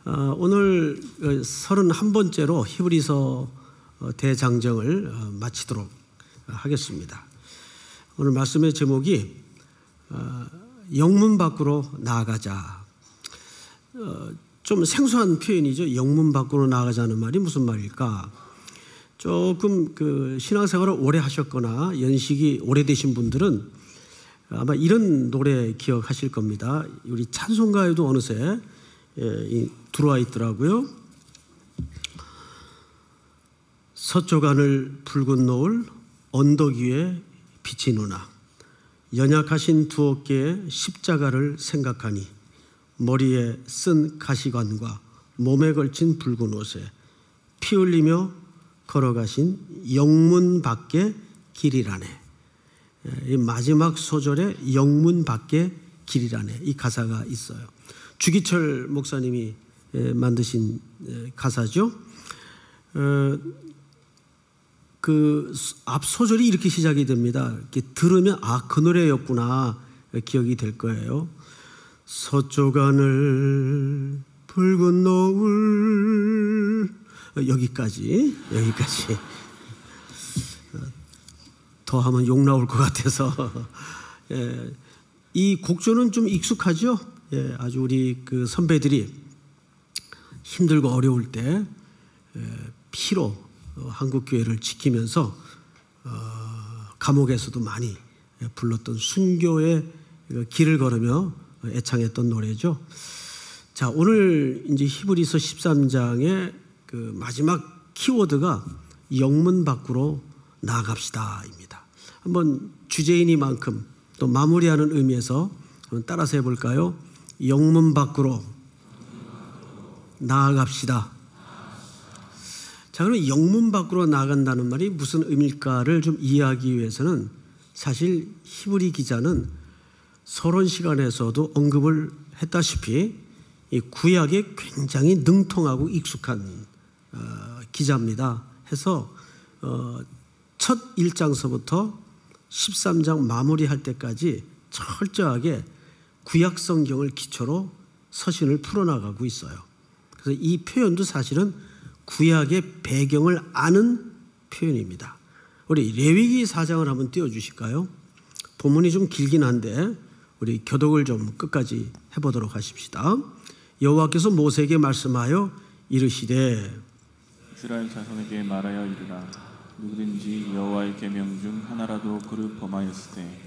오늘 31번째로 히브리서 대장정을 마치도록 하겠습니다. 오늘 말씀의 제목이 영문 밖으로 나아가자. 좀 생소한 표현이죠. 영문 밖으로 나아가자는 말이 무슨 말일까? 조금 신앙생활을 오래 하셨거나 연식이 오래되신 분들은 아마 이런 노래 기억하실 겁니다. 우리 찬송가에도 어느새 들어와 있더라고요. 서쪽 하늘 붉은 노을 언덕 위에 비치누나 연약하신 두 어깨에 십자가를 생각하니 머리에 쓴 가시관과 몸에 걸친 붉은 옷에 피 흘리며 걸어가신 영문 밖의 길이라네. 이 마지막 소절에 영문 밖의 길이라네. 이 가사가 있어요. 주기철 목사님이 만드신 가사죠. 그 앞 소절이 이렇게 시작이 됩니다. 이렇게 들으면 그 노래였구나 기억이 될 거예요. 서쪽 하늘 붉은 노을 여기까지 더 하면 욕 나올 것 같아서 이 곡조는 좀 익숙하죠. 아주 우리 선배들이 힘들고 어려울 때 피로 한국교회를 지키면서 감옥에서도 많이 불렀던 순교의 길을 걸으며 애창했던 노래죠. 자, 오늘 이제 히브리서 13장의 마지막 키워드가 영문 밖으로 나아갑시다입니다. 한번 주제이니만큼 또 마무리하는 의미에서 한번 따라서 해볼까요? 영문 밖으로 나아갑시다. 자, 그럼 영문 밖으로 나아간다는 말이 무슨 의미일까를 좀 이해하기 위해서는 사실 히브리 기자는 서론 시간에서도 언급을 했다시피 이 구약에 굉장히 능통하고 익숙한 기자입니다. 해서 첫 1장서부터 13장 마무리할 때까지 철저하게 구약 성경을 기초로 서신을 풀어나가고 있어요. 그래서 이 표현도 사실은 구약의 배경을 아는 표현입니다. 우리 레위기 4장을 한번 띄워주실까요? 본문이 좀 길긴 한데 우리 교독을 좀 끝까지 해보도록 하십시다. 여호와께서 모세에게 말씀하여 이르시되 이스라엘 자손에게 말하여 이르라. 누구든지 여호와의 계명 중 하나라도 그를 범하였을 때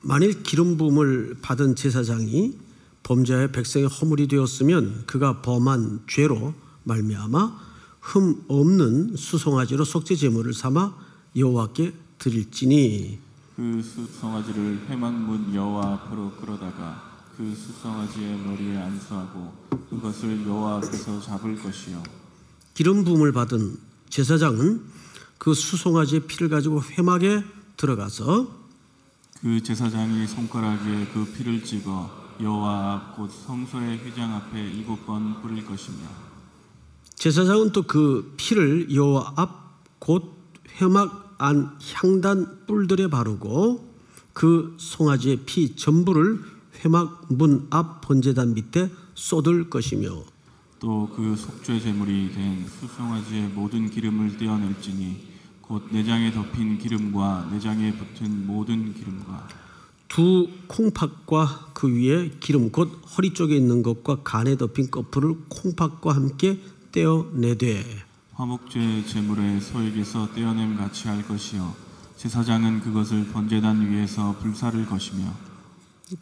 만일 기름 부음을 받은 제사장이 범죄하여 백성의 허물이 되었으면 그가 범한 죄로 말미암아 흠 없는 수송아지로 속죄 제물을 삼아 여호와께 드릴지니 그 수송아지를 회막문 여호와 앞으로 끌어다가 그 수송아지의 머리에 안수하고 그것을 여호와 앞에서 잡을 것이요. 기름 부음을 받은 제사장은 그 수송아지의 피를 가지고 회막에 들어가서 그 제사장이 손가락에 그 피를 찍어 여호와 앞 곧 성소의 휘장 앞에 7번 뿌릴 것이며 제사장은 또 그 피를 여호와 앞 곧 회막 안 향단 뿔들에 바르고 그 송아지의 피 전부를 회막 문 앞 번제단 밑에 쏟을 것이며 또 그 속죄 제물이 된 수송아지의 모든 기름을 떼어낼지니 곧 내장에 덮인 기름과 내장에 붙은 모든 기름과 두 콩팥과 그 위에 기름 곧 허리 쪽에 있는 것과 간에 덮인 거풀을 콩팥과 함께 떼어내되 화목제 제물의 소액에서 떼어냄 같이 할 것이요 제사장은 그것을 번제단 위에서 불사를 것이며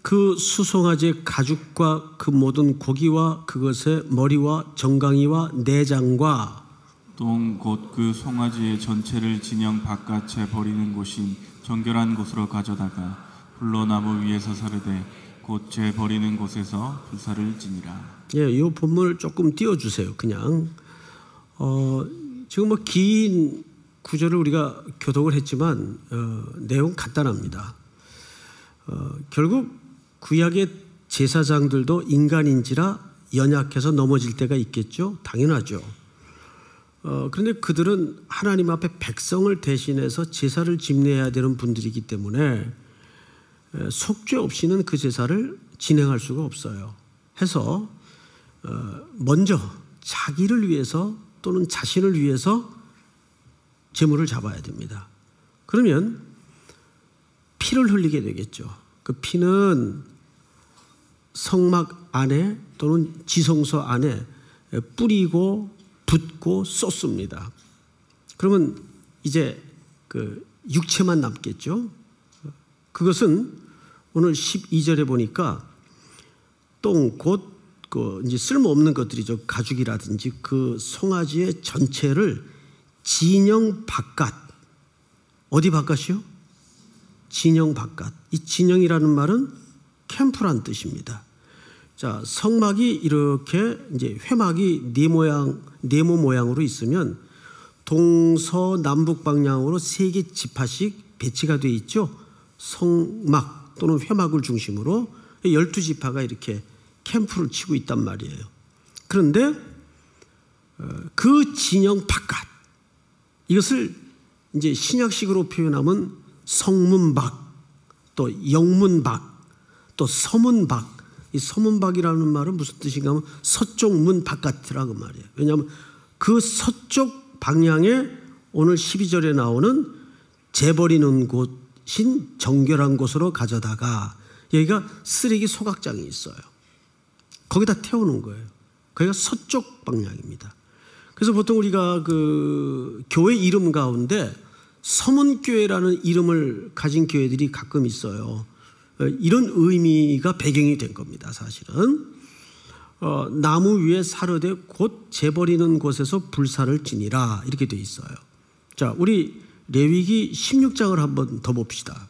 그 수송아지의 가죽과 그 모든 고기와 그것의 머리와 정강이와 내장과 똥 곧 그 송아지의 전체를 진영 바깥에 버리는 곳인 정결한 곳으로 가져다가 불로 나무 위에서 사르되 곧 재 버리는 곳에서 불사를 지니라. 이 본문을 조금 띄워주세요. 그냥 지금 긴 구절을 우리가 교독을 했지만 내용 간단합니다. 결국 구약의 제사장들도 인간인지라 연약해서 넘어질 때가 있겠죠. 당연하죠. 그런데 그들은 하나님 앞에 백성을 대신해서 제사를 집례해야 되는 분들이기 때문에 속죄 없이는 그 제사를 진행할 수가 없어요. 해서 먼저 자기를 위해서 또는 자신을 위해서 제물을 잡아야 됩니다. 그러면 피를 흘리게 되겠죠. 그 피는 성막 안에 또는 지성소 안에 뿌리고 붓고 쏟습니다. 그러면 이제 그 육체만 남겠죠. 그것은 오늘 12절에 보니까 똥 곧 그 이제 쓸모없는 것들이죠. 가죽이라든지 그 송아지의 전체를 진영 바깥, 어디 바깥이요? 진영 바깥. 이 진영이라는 말은 캠프란 뜻입니다. 자, 성막이 이렇게 이제 회막이 네모 모양으로 있으면 동서남북 방향으로 3개 지파씩 배치가 되어 있죠. 성막 또는 회막을 중심으로 12지파가 이렇게 캠프를 치고 있단 말이에요. 그런데 그 진영 바깥, 이것을 이제 신약식으로 표현하면 성문밖, 또 영문밖, 또 서문밖. 이 서문밖이라는 말은 무슨 뜻인가 하면 서쪽 문 바깥이라고 말이에요. 왜냐하면 그 서쪽 방향에 오늘 12절에 나오는 재버리는 곳인 정결한 곳으로 가져다가, 여기가 쓰레기 소각장이 있어요. 거기다 태우는 거예요. 거기가 서쪽 방향입니다. 그래서 보통 우리가 그 교회 이름 가운데 서문교회라는 이름을 가진 교회들이 가끔 있어요. 이런 의미가 배경이 된 겁니다. 사실은 나무 위에 사르되 곧 재버리는 곳에서 불사를 지니라, 이렇게 돼 있어요. 자, 우리 레위기 16장을 한번 더 봅시다.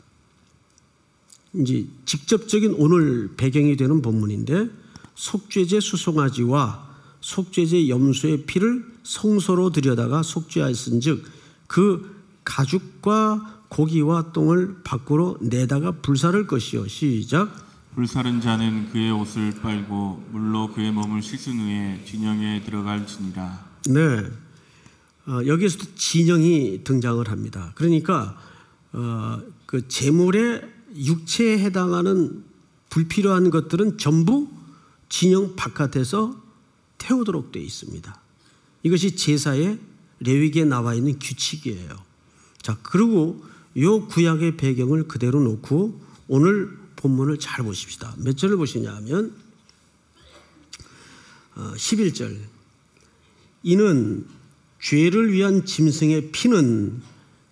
이제 직접적인 오늘 배경이 되는 본문인데, 속죄제 수송아지와 속죄제 염소의 피를 성소로 들여다가 속죄하였은즉 그 가죽과 고기와 똥을 밖으로 내다가 불사를 것이요. 시작. 불사른 자는 그의 옷을 빨고 물로 그의 몸을 씻은 후에 진영에 들어갈지니라. 네, 여기에서도 진영이 등장을 합니다. 그러니까 그 제물의 육체에 해당하는 불필요한 것들은 전부 진영 바깥에서 태우도록 되어 있습니다. 이것이 제사의 레위기에 나와 있는 규칙이에요. 자, 그리고 이 구약의 배경을 그대로 놓고 오늘 본문을 잘 보십시다. 몇 절을 보시냐 하면 11절. 이는 죄를 위한 짐승의 피는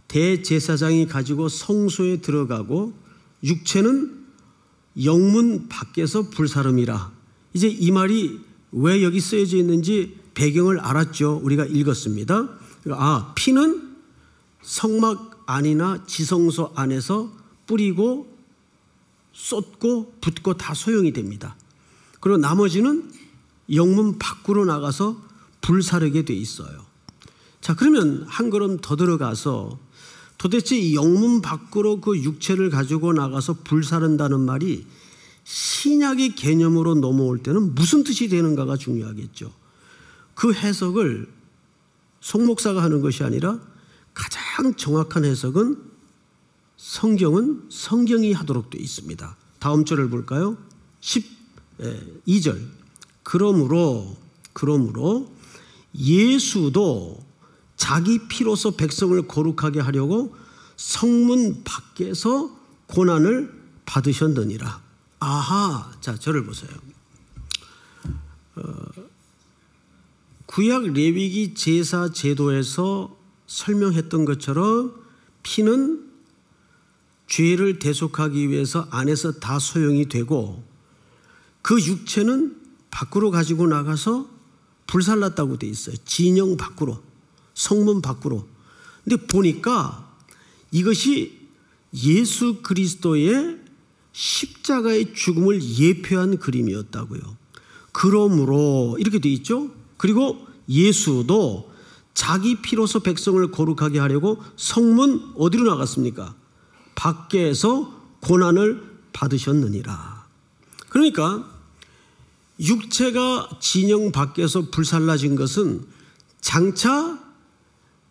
대제사장이 가지고 성소에 들어가고 육체는 영문 밖에서 불사름이라. 이제 이 말이 왜 여기 쓰여져 있는지 배경을 알았죠. 우리가 읽었습니다. 피는 성막 안이나 지성소 안에서 뿌리고 쏟고 붓고 다 소용이 됩니다. 그리고 나머지는 영문 밖으로 나가서 불사르게 돼 있어요. 자, 그러면 한 걸음 더 들어가서 도대체 이 영문 밖으로 그 육체를 가지고 나가서 불사른다는 말이 신약의 개념으로 넘어올 때는 무슨 뜻이 되는가가 중요하겠죠. 그 해석을 송 목사가 하는 것이 아니라 가장 정확한 해석은 성경이 하도록 되어 있습니다. 다음 절을 볼까요? 12절. 그러므로 예수도 자기 피로서 백성을 거룩하게 하려고 성문 밖에서 고난을 받으셨느니라. 아하, 자, 저를 보세요. 구약 레위기 제사 제도에서 설명했던 것처럼 피는 죄를 대속하기 위해서 안에서 다 소용이 되고 그 육체는 밖으로 가지고 나가서 불살랐다고 돼 있어요. 진영 밖으로, 성문 밖으로. 근데 보니까 이것이 예수 그리스도의 십자가의 죽음을 예표한 그림이었다고요. 그러므로 이렇게 돼 있죠. 그리고 예수도 자기 피로서 백성을 거룩하게 하려고 성문 어디로 나갔습니까? 밖에서 고난을 받으셨느니라. 그러니까 육체가 진영 밖에서 불살라진 것은 장차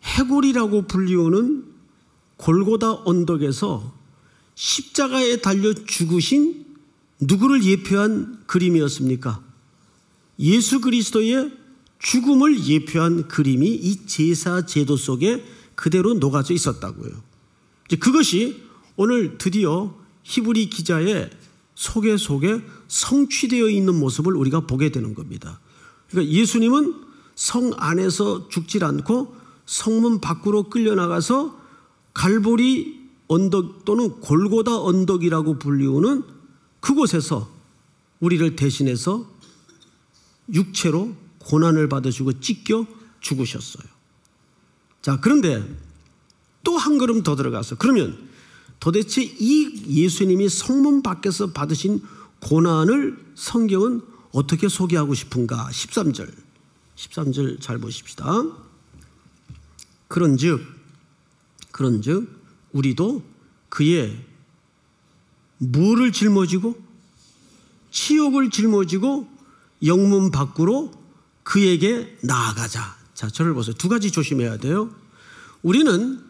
해골이라고 불리우는 골고다 언덕에서 십자가에 달려 죽으신 누구를 예표한 그림이었습니까? 예수 그리스도의 죽음을 예표한 그림이 이 제사 제도 속에 그대로 녹아져 있었다고요. 이제 그것이 오늘 드디어 히브리 기자의 소개 속에 성취되어 있는 모습을 우리가 보게 되는 겁니다. 그러니까 예수님은 성 안에서 죽질 않고 성문 밖으로 끌려나가서 갈보리 언덕 또는 골고다 언덕이라고 불리우는 그곳에서 우리를 대신해서 육체로 고난을 받으시고 찢겨 죽으셨어요. 자, 그런데 또 한 걸음 더 들어가서 그러면 도대체 이 예수님이 성문 밖에서 받으신 고난을 성경은 어떻게 소개하고 싶은가? 13절 잘 보십시다. 그런즉 우리도 그의 무를 짊어지고 치욕을 짊어지고 영문 밖으로 그에게 나아가자. 자, 저를 보세요. 두 가지 조심해야 돼요. 우리는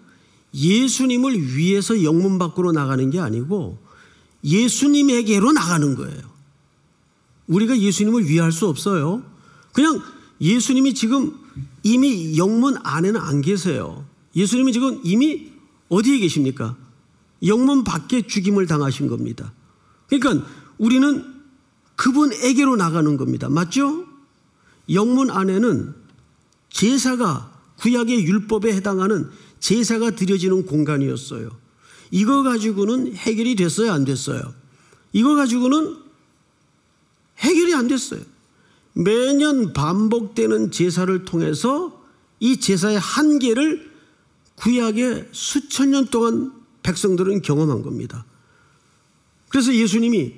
예수님을 위해서 영문 밖으로 나가는 게 아니고 예수님에게로 나가는 거예요. 우리가 예수님을 위할 수 없어요. 그냥 예수님이 지금 이미 영문 안에는 안 계세요. 예수님이 지금 이미 어디에 계십니까? 영문 밖에 죽임을 당하신 겁니다. 그러니까 우리는 그분에게로 나가는 겁니다. 맞죠? 영문 안에는 제사가 구약의 율법에 해당하는 제사가 드려지는 공간이었어요. 이거 가지고는 해결이 됐어요? 안 됐어요? 이거 가지고는 해결이 안 됐어요. 매년 반복되는 제사를 통해서 이 제사의 한계를 구약의 수천 년 동안 백성들은 경험한 겁니다. 그래서 예수님이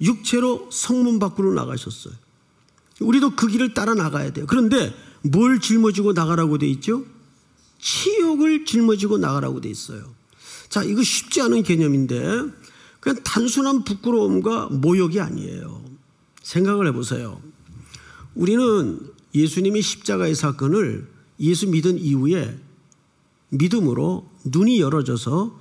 육체로 성문 밖으로 나가셨어요. 우리도 그 길을 따라 나가야 돼요. 그런데 뭘 짊어지고 나가라고 돼 있죠? 치욕을 짊어지고 나가라고 돼 있어요. 자, 이거 쉽지 않은 개념인데 그냥 단순한 부끄러움과 모욕이 아니에요. 생각을 해보세요. 우리는 예수님이 십자가의 사건을 예수 믿은 이후에 믿음으로 눈이 열어져서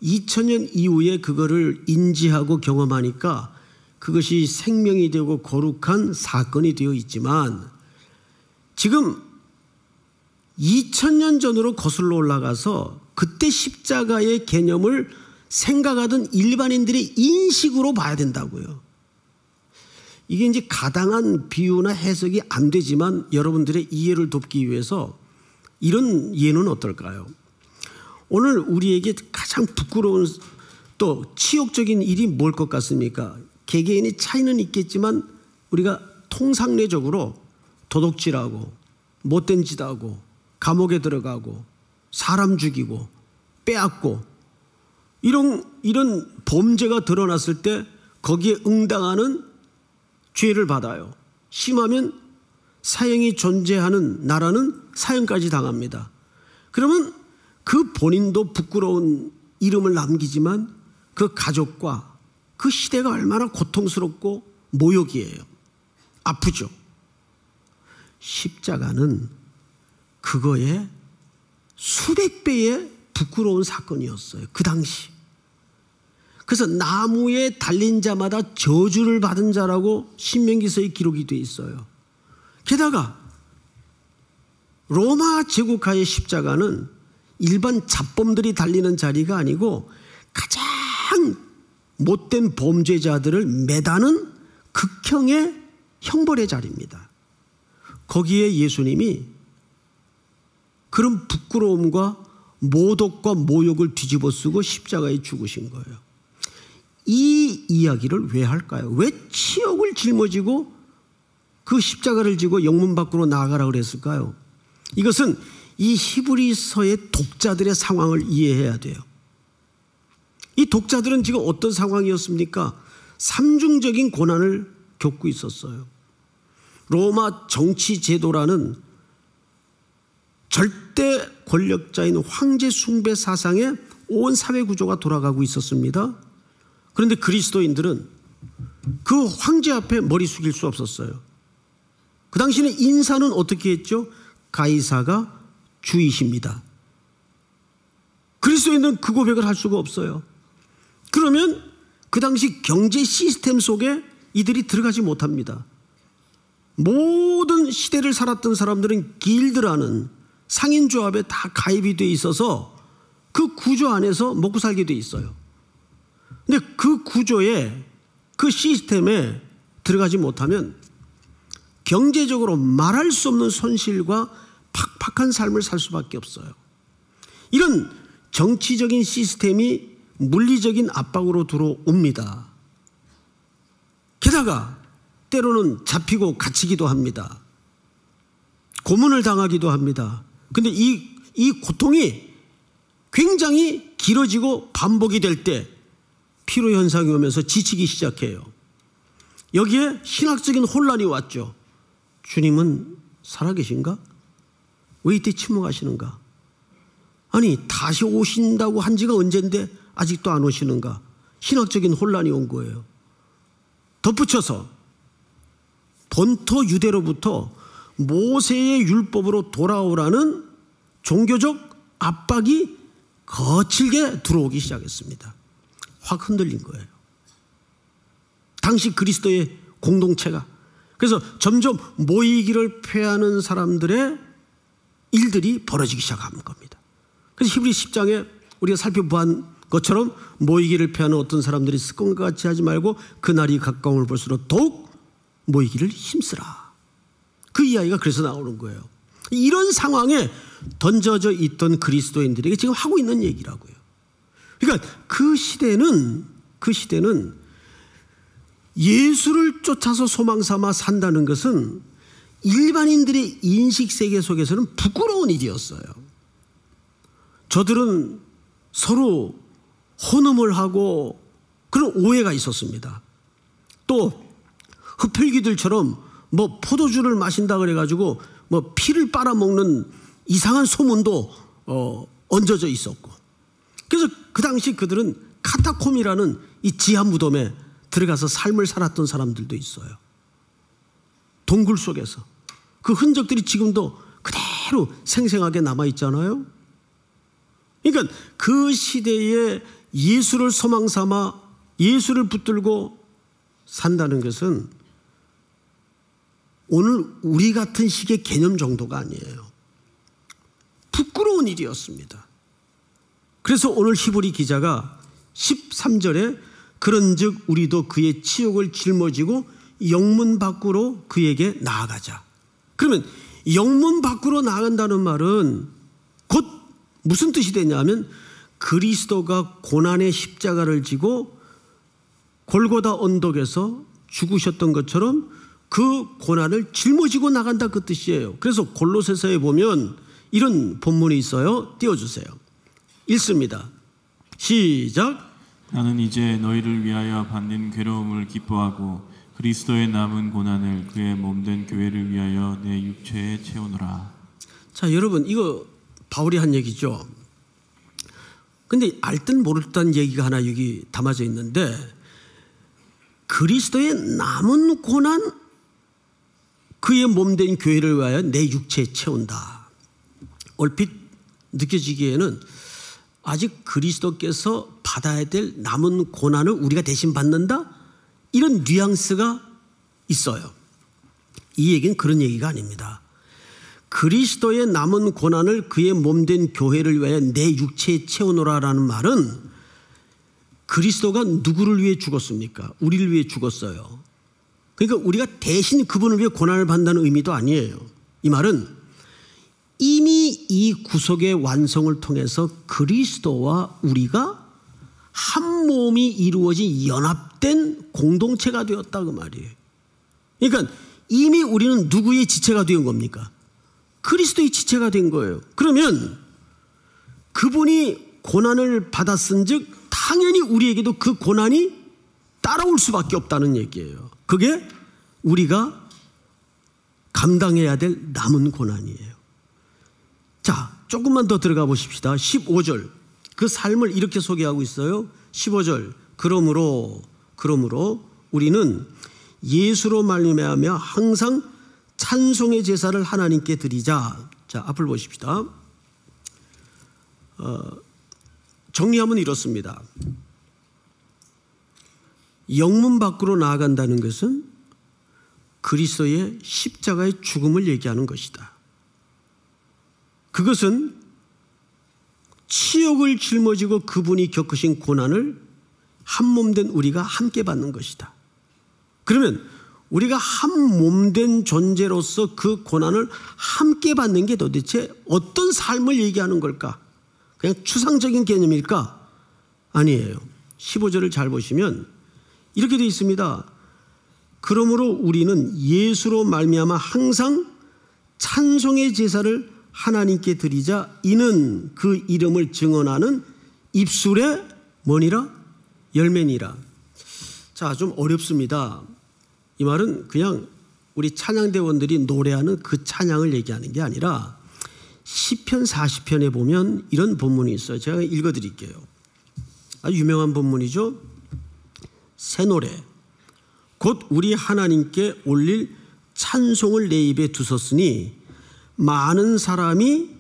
2000년 이후에 그거를 인지하고 경험하니까 그것이 생명이 되고 거룩한 사건이 되어 있지만 지금 2000년 전으로 거슬러 올라가서 그때 십자가의 개념을 생각하던 일반인들의 인식으로 봐야 된다고요. 이게 이제 가당한 비유나 해석이 안 되지만 여러분들의 이해를 돕기 위해서 이런 예는 어떨까요? 오늘 우리에게 가장 부끄러운 또 치욕적인 일이 뭘 것 같습니까? 개개인의 차이는 있겠지만 우리가 통상례적으로 도둑질하고 못된 짓 하고 감옥에 들어가고 사람 죽이고 빼앗고 이런 범죄가 드러났을 때 거기에 응당하는 죄를 받아요. 심하면 사형이 존재하는 나라는 사형까지 당합니다. 그러면 그 본인도 부끄러운 이름을 남기지만 그 가족과 그 시대가 얼마나 고통스럽고 모욕이에요. 아프죠. 십자가는 그거에 수백 배의 부끄러운 사건이었어요. 그 당시. 그래서 나무에 달린 자마다 저주를 받은 자라고 신명기서에 기록이 되어 있어요. 게다가 로마 제국하의 십자가는 일반 잡범들이 달리는 자리가 아니고 가장 못된 범죄자들을 매다는 극형의 형벌의 자리입니다. 거기에 예수님이 그런 부끄러움과 모독과 모욕을 뒤집어 쓰고 십자가에 죽으신 거예요. 이 이야기를 왜 할까요? 왜 치욕을 짊어지고 그 십자가를 지고 영문 밖으로 나아가라 그랬을까요? 이것은 이 히브리서의 독자들의 상황을 이해해야 돼요. 이 독자들은 지금 어떤 상황이었습니까? 삼중적인 고난을 겪고 있었어요. 로마 정치 제도라는 절대 권력자인 황제 숭배 사상에 온 사회 구조가 돌아가고 있었습니다. 그런데 그리스도인들은 그 황제 앞에 머리 숙일 수 없었어요. 그 당시에는 인사는 어떻게 했죠? 가이사가 주이십니다. 그리스도인들은 그 고백을 할 수가 없어요. 그러면 그 당시 경제 시스템 속에 이들이 들어가지 못합니다. 모든 시대를 살았던 사람들은 길드라는 상인조합에 다 가입이 돼 있어서 그 구조 안에서 먹고 살게 돼 있어요. 근데 그 구조에, 그 시스템에 들어가지 못하면 경제적으로 말할 수 없는 손실과 팍팍한 삶을 살 수밖에 없어요. 이런 정치적인 시스템이 물리적인 압박으로 들어옵니다. 게다가 때로는 잡히고 갇히기도 합니다. 고문을 당하기도 합니다. 근데 이 고통이 굉장히 길어지고 반복이 될 때 피로현상이 오면서 지치기 시작해요. 여기에 신학적인 혼란이 왔죠. 주님은 살아계신가? 왜 이때 침묵하시는가? 아니, 다시 오신다고 한 지가 언젠데 아직도 안 오시는가? 신학적인 혼란이 온 거예요. 덧붙여서 본토 유대로부터 모세의 율법으로 돌아오라는 종교적 압박이 거칠게 들어오기 시작했습니다. 확 흔들린 거예요. 당시 그리스도의 공동체가. 그래서 점점 모이기를 패하는 사람들의 일들이 벌어지기 시작한 겁니다. 그래서 히브리 10장에 우리가 살펴본 것처럼 모이기를 패하는 어떤 사람들이 습관과 같이 하지 말고 그날이 가까움을 볼수록 더욱 모이기를 힘쓰라. 그 이야기가 그래서 나오는 거예요. 이런 상황에 던져져 있던 그리스도인들에게 지금 하고 있는 얘기라고요. 그러니까 그 시대는 예수를 쫓아서 소망 삼아 산다는 것은 일반인들의 인식 세계 속에서는 부끄러운 일이었어요. 저들은 서로 혼음을 하고 그런 오해가 있었습니다. 또 흡혈귀들처럼 뭐 포도주를 마신다 그래가지고 뭐 피를 빨아먹는 이상한 소문도 얹어져 있었고, 그래서 그 당시 그들은 카타콤이라는 이 지하 무덤에 들어가서 삶을 살았던 사람들도 있어요. 동굴 속에서 그 흔적들이 지금도 그대로 생생하게 남아있잖아요. 그러니까 그 시대에 예수를 소망 삼아 예수를 붙들고 산다는 것은 오늘 우리 같은 식의 개념 정도가 아니에요. 부끄러운 일이었습니다. 그래서 오늘 히브리 기자가 13절에 그런즉 우리도 그의 치욕을 짊어지고 영문 밖으로 그에게 나아가자. 그러면 영문 밖으로 나간다는 말은 곧 무슨 뜻이 되냐면 그리스도가 고난의 십자가를 지고 골고다 언덕에서 죽으셨던 것처럼 그 고난을 짊어지고 나간다, 그 뜻이에요. 그래서 골로새서에 보면 이런 본문이 있어요. 띄워주세요. 읽습니다. 시작. 나는 이제 너희를 위하여 받는 괴로움을 기뻐하고 그리스도의 남은 고난을 그의 몸된 교회를 위하여 내 육체에 채우노라. 자, 여러분, 이거 바울이 한 얘기죠. 근데 알 듯 모를 듯한 얘기가 하나 여기 담아져 있는데, 그리스도의 남은 고난 그의 몸된 교회를 위하여 내 육체에 채운다. 얼핏 느껴지기에는 아직 그리스도께서 받아야 될 남은 고난을 우리가 대신 받는다? 이런 뉘앙스가 있어요. 이 얘기는 그런 얘기가 아닙니다. 그리스도의 남은 고난을 그의 몸된 교회를 위하여 내 육체에 채우노라라는 말은 그리스도가 누구를 위해 죽었습니까? 우리를 위해 죽었어요. 그러니까 우리가 대신 그분을 위해 고난을 받는다는 의미도 아니에요. 이 말은 이미 이 구속의 완성을 통해서 그리스도와 우리가 한 몸이 이루어진 연합된 공동체가 되었다, 그 말이에요. 그러니까 이미 우리는 누구의 지체가 된 겁니까? 그리스도의 지체가 된 거예요. 그러면 그분이 고난을 받았은 즉 당연히 우리에게도 그 고난이 따라올 수밖에 없다는 얘기예요. 그게 우리가 감당해야 될 남은 고난이에요. 자, 조금만 더 들어가 보십시다. 15절. 그 삶을 이렇게 소개하고 있어요. 15절. 그러므로 우리는 예수로 말미암아 항상 찬송의 제사를 하나님께 드리자. 자, 앞을 보십시다. 정리하면 이렇습니다. 영문 밖으로 나아간다는 것은 그리스도의 십자가의 죽음을 얘기하는 것이다. 그것은 치욕을 짊어지고 그분이 겪으신 고난을 한몸된 우리가 함께 받는 것이다. 그러면 우리가 한몸된 존재로서 그 고난을 함께 받는 게 도대체 어떤 삶을 얘기하는 걸까? 그냥 추상적인 개념일까? 아니에요. 15절을 잘 보시면 이렇게 되어 있습니다. 그러므로 우리는 예수로 말미암아 항상 찬송의 제사를 하나님께 드리자. 이는 그 이름을 증언하는 입술의 뭐니라? 열매니라. 자, 좀 어렵습니다. 이 말은 그냥 우리 찬양대원들이 노래하는 그 찬양을 얘기하는 게 아니라 시편 40편에 보면 이런 본문이 있어요. 제가 읽어드릴게요. 아주 유명한 본문이죠. 새 노래 곧 우리 하나님께 올릴 찬송을 내 입에 두셨으니 많은 사람이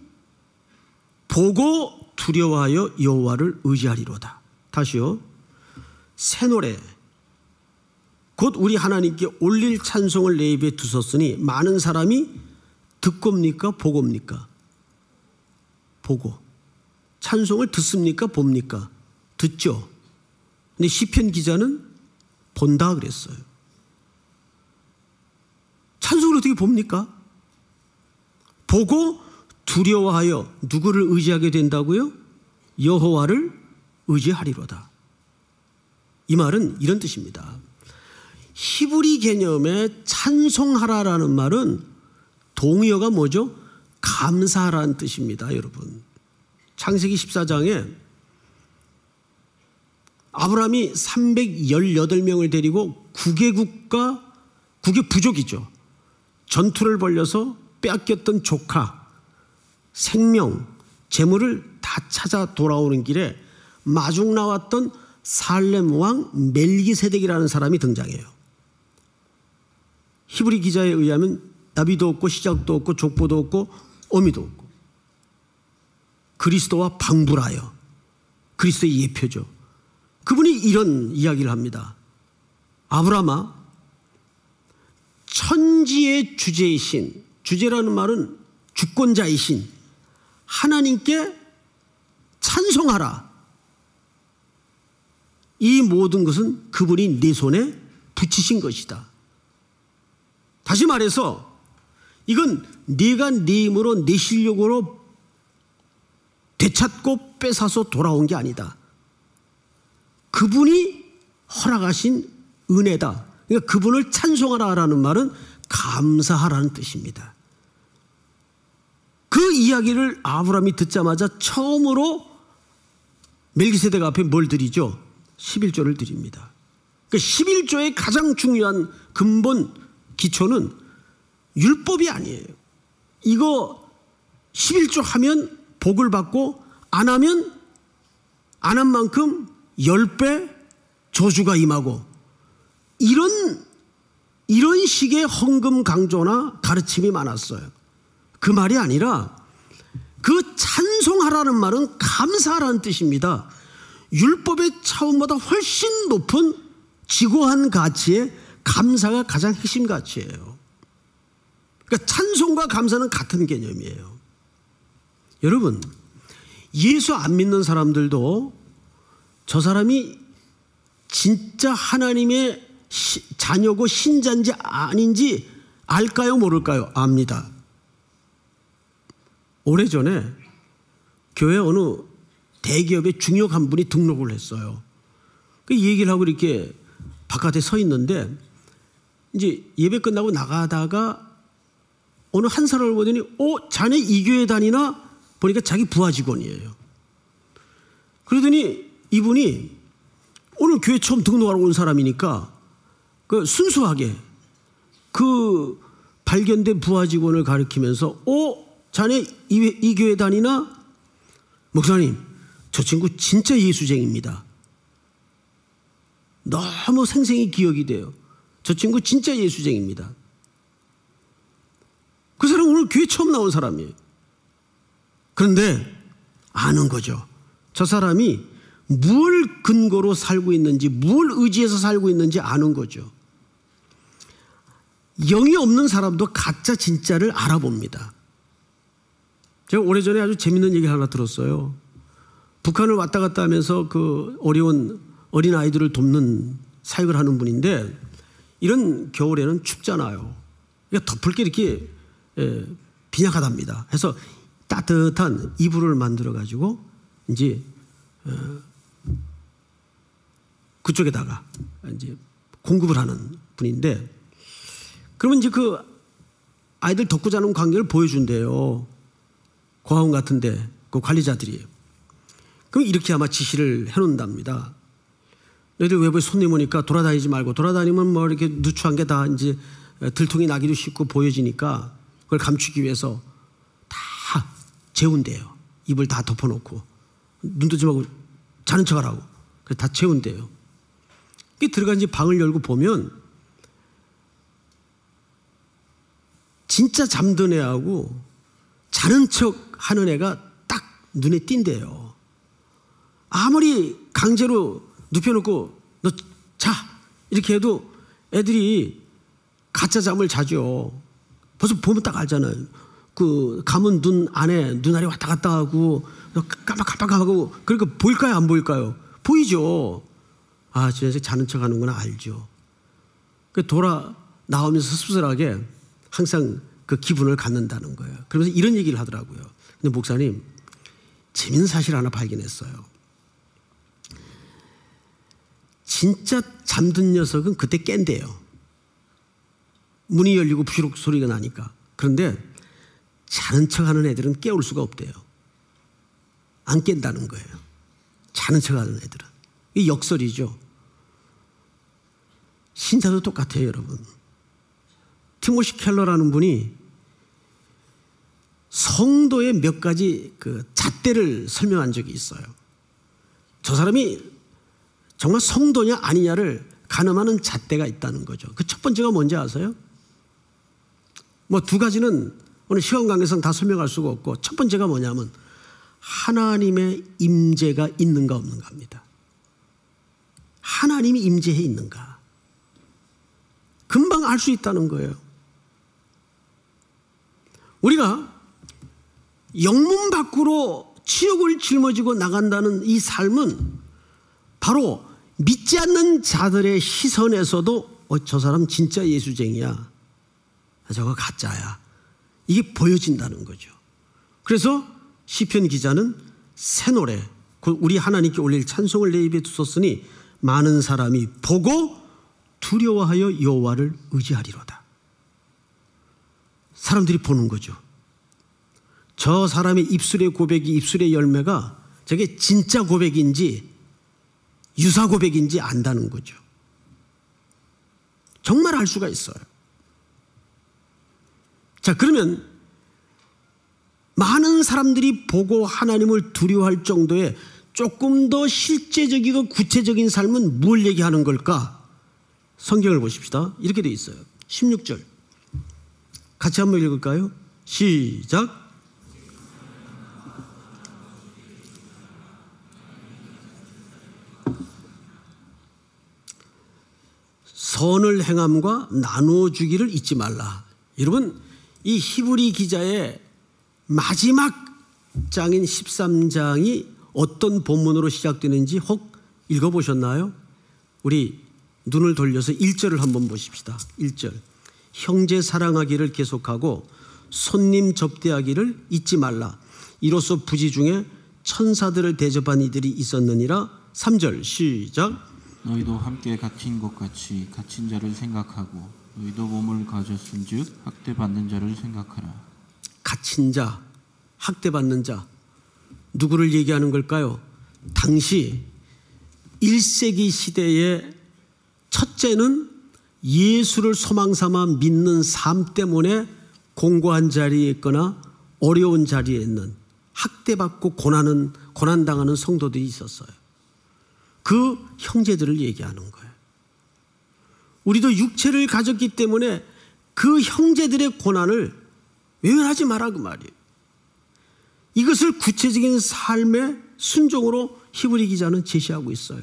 보고 두려워하여 여호와를 의지하리로다. 다시요. 새 노래 곧 우리 하나님께 올릴 찬송을 내 입에 두셨으니 많은 사람이 듣고입니까? 보고입니까? 보고. 찬송을 듣습니까? 봅니까? 듣죠. 근데 시편 기자는 본다 그랬어요. 찬송을 어떻게 봅니까? 보고 두려워하여 누구를 의지하게 된다고요? 여호와를 의지하리로다. 이 말은 이런 뜻입니다. 히브리 개념의 찬송하라라는 말은 동의어가 뭐죠? 감사하라는 뜻입니다, 여러분. 창세기 14장에 아브라함이 318명을 데리고 9개 부족이죠. 전투를 벌여서 빼앗겼던 조카, 생명, 재물을 다 찾아 돌아오는 길에 마중 나왔던 살렘 왕 멜기세덱이라는 사람이 등장해요. 히브리 기자에 의하면 나비도 없고 시작도 없고 족보도 없고 어미도 없고 그리스도와 방불하여 그리스도의 예표죠. 그분이 이런 이야기를 합니다. 아브라함아, 천지의 주제이신, 주제라는 말은 주권자이신 하나님께 찬송하라. 이 모든 것은 그분이 네 손에 붙이신 것이다. 다시 말해서 이건 네가 네 힘으로 네 실력으로 되찾고 뺏어서 돌아온 게 아니다. 그분이 허락하신 은혜다. 그러니까 그분을 찬송하라라는 말은 감사하라는 뜻입니다. 그 이야기를 아브라함이 듣자마자 처음으로 멜기세덱 앞에 뭘 드리죠? 11조를 드립니다. 그러니까 11조의 가장 중요한 근본 기초는 율법이 아니에요. 이거 11조 하면 복을 받고 안 하면 안 한 만큼 10배 저주가 임하고 이런 식의 헌금 강조나 가르침이 많았어요. 그 말이 아니라 그 찬송하라는 말은 감사하라는 뜻입니다. 율법의 차원보다 훨씬 높은 지고한 가치에 감사가 가장 핵심 가치예요. 그러니까 찬송과 감사는 같은 개념이에요. 여러분, 예수 안 믿는 사람들도 저 사람이 진짜 하나님의 자녀고 신자인지 아닌지 알까요? 모를까요? 압니다. 오래전에 교회 어느 대기업의 중역한 분이 등록을 했어요. 그 얘기를 하고 이렇게 바깥에 서 있는데 이제 예배 끝나고 나가다가 어느 한 사람을 보더니 자네 이 교회 다니나? 보니까 자기 부하 직원이에요. 그러더니 이분이 오늘 교회 처음 등록하러 온 사람이니까 그 순수하게 그 발견된 부하 직원을 가리키면서 자네 이 교회 다니나? 목사님, 저 친구 진짜 예수쟁입니다. 너무 생생히 기억이 돼요. 저 친구 진짜 예수쟁입니다. 그 사람 오늘 교회 처음 나온 사람이에요. 그런데 아는 거죠. 저 사람이 뭘 근거로 살고 있는지, 뭘 의지해서 살고 있는지 아는 거죠. 영이 없는 사람도 가짜 진짜를 알아봅니다. 제가 오래전에 아주 재밌는 얘기 하나 들었어요. 북한을 왔다 갔다 하면서 그 어려운 어린 아이들을 돕는 사역을 하는 분인데, 이런 겨울에는 춥잖아요. 그러니까 덮을 게 이렇게 빈약하답니다. 해서 따뜻한 이불을 만들어 가지고 이제 그쪽에다가 이제 공급을 하는 분인데, 그러면 이제 그 아이들 덮고 자는 광경을 보여준대요. 고아원 같은데 그 관리자들이. 그럼 이렇게 아마 지시를 해놓는답니다. 너희들 외부에 손님 오니까 돌아다니지 말고, 돌아다니면 뭐 이렇게 누추한 게 다 이제 들통이 나기도 쉽고 보여지니까 그걸 감추기 위해서 다 재운대요. 입을 다 덮어놓고 눈 뜨지 말고 자는 척하라고. 그래서 다 재운대요. 들어간 이제 방을 열고 보면 진짜 잠든 애하고 자는 척 하는 애가 딱 눈에 띈대요. 아무리 강제로 눕혀놓고 너 자 이렇게 해도 애들이 가짜 잠을 자죠. 벌써 보면 딱 알잖아요. 그 감은 눈 안에 눈알이 왔다 갔다 하고 깜빡깜빡하고. 그러니까 보일까요 안 보일까요? 보이죠. 아, 저 녀석 자는 척 하는구나 알죠. 돌아 나오면서 씁쓸하게 항상 그 기분을 갖는다는 거예요. 그러면서 이런 얘기를 하더라고요. 근데 목사님, 재밌는 사실 하나 발견했어요. 진짜 잠든 녀석은 그때 깬대요. 문이 열리고 부시럭 소리가 나니까. 그런데 자는 척 하는 애들은 깨울 수가 없대요. 안 깬다는 거예요. 자는 척 하는 애들은. 이 역설이죠. 신자도 똑같아요, 여러분. 티모시 켈러라는 분이 성도의 몇 가지 그 잣대를 설명한 적이 있어요. 저 사람이 정말 성도냐 아니냐를 가늠하는 잣대가 있다는 거죠. 그 첫 번째가 뭔지 아세요? 뭐 두 가지는 오늘 시간 관계상 다 설명할 수가 없고, 첫 번째가 뭐냐면 하나님의 임재가 있는가 없는가입니다. 하나님이 임재해 있는가. 금방 알 수 있다는 거예요. 우리가 영문 밖으로 치욕을 짊어지고 나간다는 이 삶은 바로 믿지 않는 자들의 시선에서도 저 사람 진짜 예수쟁이야, 저거 가짜야, 이게 보여진다는 거죠. 그래서 시편 기자는 새 노래, 우리 하나님께 올릴 찬송을 내 입에 두었으니 많은 사람이 보고 두려워하여 여호와를 의지하리로다. 사람들이 보는 거죠. 저 사람의 입술의 고백이, 입술의 열매가 저게 진짜 고백인지 유사 고백인지 안다는 거죠. 정말 알 수가 있어요. 자, 그러면 많은 사람들이 보고 하나님을 두려워할 정도의 조금 더 실제적이고 구체적인 삶은 뭘 얘기하는 걸까? 성경을 보십시다. 이렇게 되어 있어요. 16절 같이 한번 읽을까요? 시작. 선을 행함과 나누어 주기를 잊지 말라. 여러분, 이 히브리 기자의 마지막 장인 13장이 어떤 본문으로 시작되는지 혹 읽어보셨나요? 우리 눈을 돌려서 1절을 한번 보십시다. 1절. 형제 사랑하기를 계속하고 손님 접대하기를 잊지 말라. 이로써 부지 중에 천사들을 대접한 이들이 있었느니라. 3절 시작. 너희도 함께 갇힌 것 같이 갇힌 자를 생각하고 너희도 몸을 가졌은즉 학대받는 자를 생각하라. 갇힌 자, 학대받는 자, 누구를 얘기하는 걸까요? 당시 1세기 시대의 첫째는 예수를 소망 삼아 믿는 삶 때문에 공고한 자리에 있거나 어려운 자리에 있는, 학대받고 고난당하는 성도들이 있었어요. 그 형제들을 얘기하는 거예요. 우리도 육체를 가졌기 때문에 그 형제들의 고난을 외면하지 마라 그 말이에요. 이것을 구체적인 삶의 순종으로 히브리 기자는 제시하고 있어요.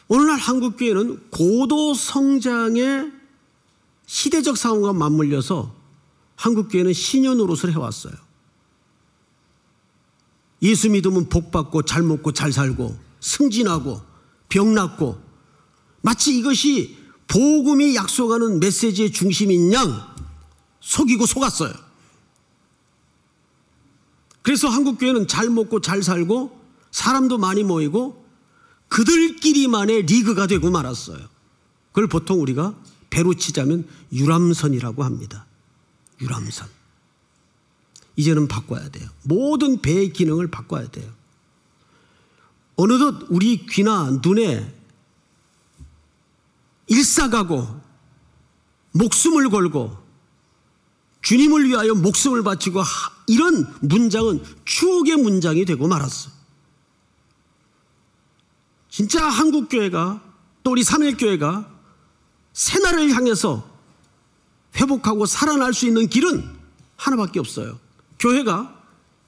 오늘날 한국교회는 고도 성장의 시대적 상황과 맞물려서 한국교회는 신여 노릇을 해왔어요. 예수 믿으면 복 받고 잘 먹고 잘 살고 승진하고 병 낫고, 마치 이것이 복음이 약속하는 메시지의 중심인 양 속이고 속았어요. 그래서 한국교회는 잘 먹고 잘 살고 사람도 많이 모이고 그들끼리만의 리그가 되고 말았어요. 그걸 보통 우리가 배로 치자면 유람선이라고 합니다. 유람선. 이제는 바꿔야 돼요. 모든 배의 기능을 바꿔야 돼요. 어느덧 우리 귀나 눈에 일사가고 목숨을 걸고 주님을 위하여 목숨을 바치고 이런 문장은 추억의 문장이 되고 말았어. 진짜 한국교회가 또 우리 삼일교회가 새날을 향해서 회복하고 살아날 수 있는 길은 하나밖에 없어요. 교회가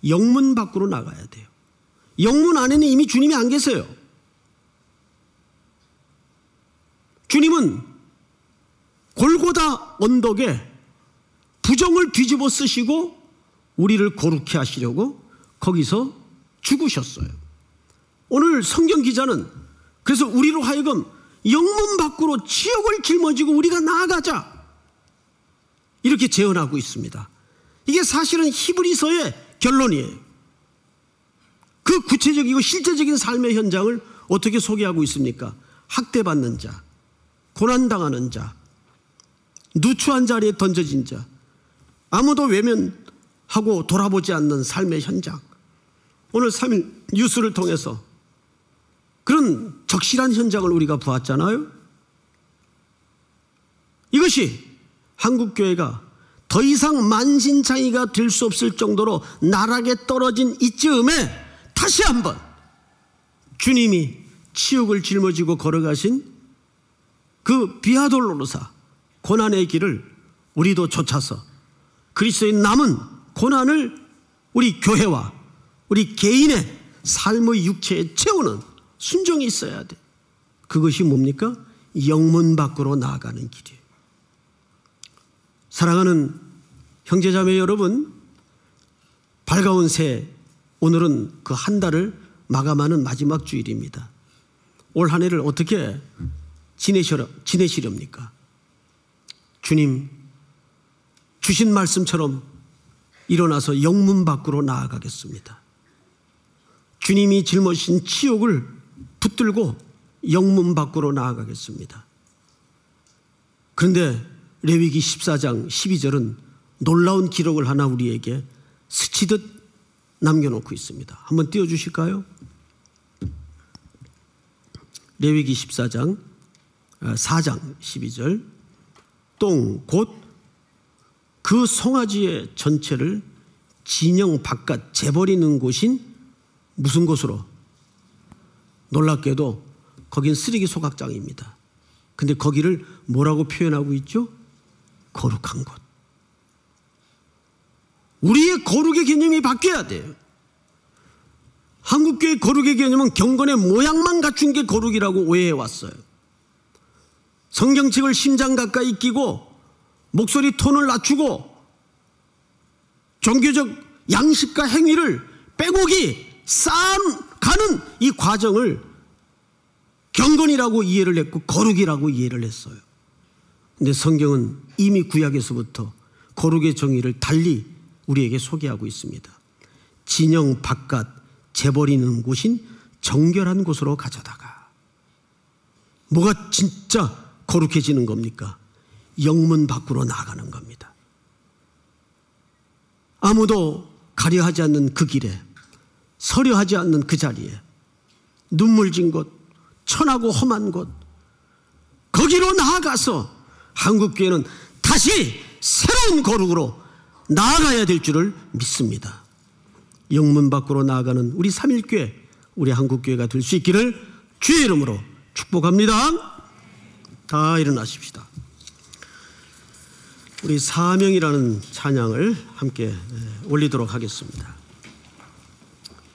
영문 밖으로 나가야 돼요. 영문 안에는 이미 주님이 안 계세요. 주님은 골고다 언덕에 부정을 뒤집어 쓰시고 우리를 거룩해 하시려고 거기서 죽으셨어요. 오늘 성경 기자는 그래서 우리로 하여금 영문 밖으로 지옥을 짊어지고 우리가 나아가자 이렇게 제언하고 있습니다. 이게 사실은 히브리서의 결론이에요. 그 구체적이고 실제적인 삶의 현장을 어떻게 소개하고 있습니까? 학대받는 자, 고난당하는 자, 누추한 자리에 던져진 자, 아무도 외면하고 돌아보지 않는 삶의 현장. 오늘 3일 뉴스를 통해서 그런 적실한 현장을 우리가 보았잖아요. 이것이 한국교회가 더 이상 만신창이가 될 수 없을 정도로 나락에 떨어진 이쯤에 다시 한번 주님이 치욕을 짊어지고 걸어가신 그 비아돌로로사 고난의 길을 우리도 쫓아서 그리스도의 남은 고난을 우리 교회와 우리 개인의 삶의 육체에 채우는 순종이 있어야 돼. 그것이 뭡니까? 영문 밖으로 나아가는 길이에요. 사랑하는 형제자매 여러분, 밝아온 새해, 오늘은 그 한 달을 마감하는 마지막 주일입니다. 올 한 해를 어떻게 지내시렵니까? 주님 주신 말씀처럼 일어나서 영문 밖으로 나아가겠습니다. 주님이 짊어진 치욕을 붙들고 영문 밖으로 나아가겠습니다. 그런데 레위기 14장 12절은 놀라운 기록을 하나 우리에게 스치듯 남겨놓고 있습니다. 한번 띄워주실까요? 레위기 14장 4장 12절 똥 곧 그 송아지의 전체를 진영 바깥 재버리는 곳인 무슨 곳으로? 놀랍게도 거긴 쓰레기 소각장입니다. 근데 거기를 뭐라고 표현하고 있죠? 거룩한 곳. 우리의 거룩의 개념이 바뀌어야 돼요. 한국교회의 거룩의 개념은 경건의 모양만 갖춘 게 거룩이라고 오해해왔어요. 성경책을 심장 가까이 끼고 목소리 톤을 낮추고 종교적 양식과 행위를 빼곡히 쌓아가는 이 과정을 경건이라고 이해를 했고 거룩이라고 이해를 했어요. 근데 성경은 이미 구약에서부터 거룩의 정의를 달리 우리에게 소개하고 있습니다. 진영 바깥 재버리는 곳인 정결한 곳으로 가져다가. 뭐가 진짜 거룩해지는 겁니까? 영문 밖으로 나가는 겁니다. 아무도 가려하지 않는 그 길에, 서려하지 않는 그 자리에, 눈물 진 곳, 천하고 험한 곳, 거기로 나아가서 한국교회는 다시 새로운 거룩으로 나아가야 될 줄을 믿습니다. 영문 밖으로 나아가는 우리 삼일교회, 우리 한국교회가 될 수 있기를 주의 이름으로 축복합니다. 다 일어나십시다. 우리 사명이라는 찬양을 함께 올리도록 하겠습니다.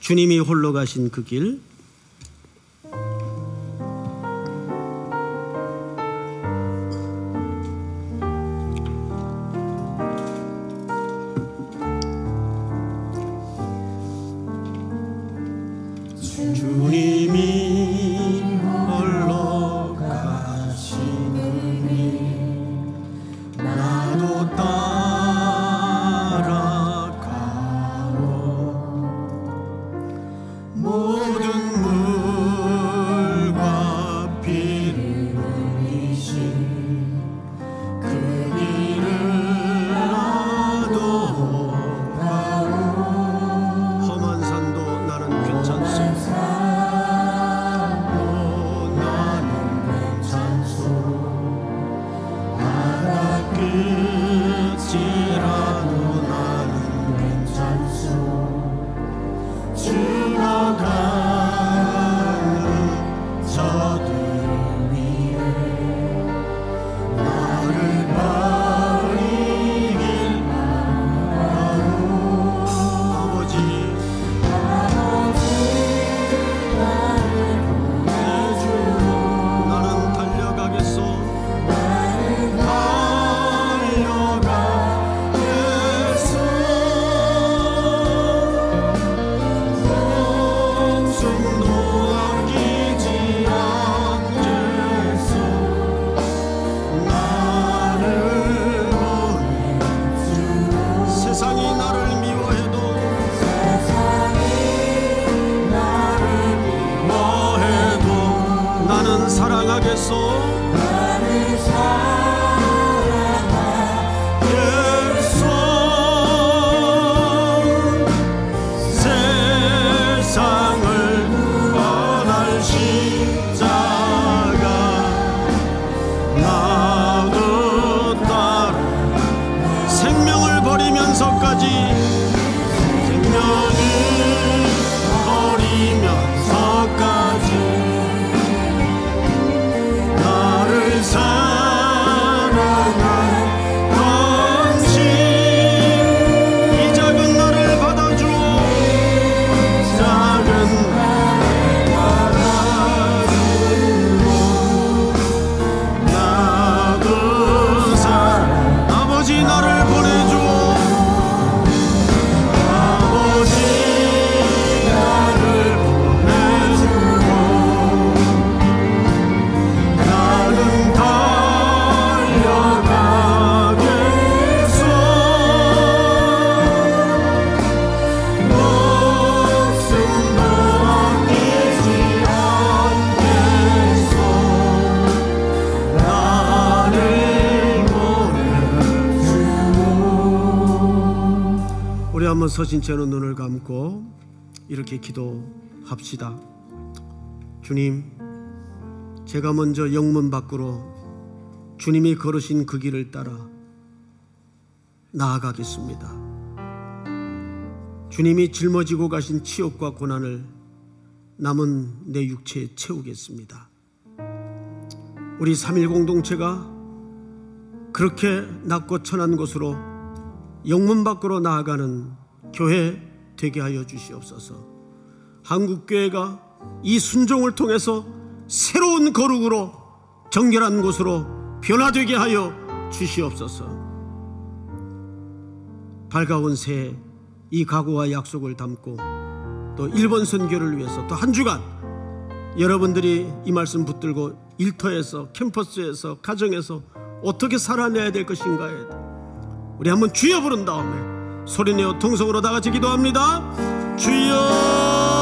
주님이 홀로 가신 그 길, 버리면서까지 생명을 버리면서까지 나를 사랑한 당신 이 작은 나를 받아주오 작은 나를 받아주오 나도 사랑 아버지 나를 보내주오 아버지 나를 보내주오 나는 달려가겠소 목숨도 아끼지 않겠소 나를 보내주오. 우리 한번 서신 채로 눈을 감고 이렇게 기도합시다. 주님, 제가 먼저 영문 밖으로 주님이 걸으신 그 길을 따라 나아가겠습니다. 주님이 짊어지고 가신 치욕과 고난을 남은 내 육체에 채우겠습니다. 우리 3.1 공동체가 그렇게 낮고 천한 곳으로 영문 밖으로 나아가는 교회 되게 하여 주시옵소서. 한국교회가 이 순종을 통해서 새로운 거룩으로 정결한 곳으로 변화되게 하여 주시옵소서. 밝아온 새해 이 각오와 약속을 담고 또 일본 선교를 위해서 또 한 주간 여러분들이 이 말씀 붙들고 일터에서 캠퍼스에서 가정에서 어떻게 살아내야 될 것인가에 우리 한번 주여 부른 다음에 소리내어 통성으로 다 같이 기도합니다. 주여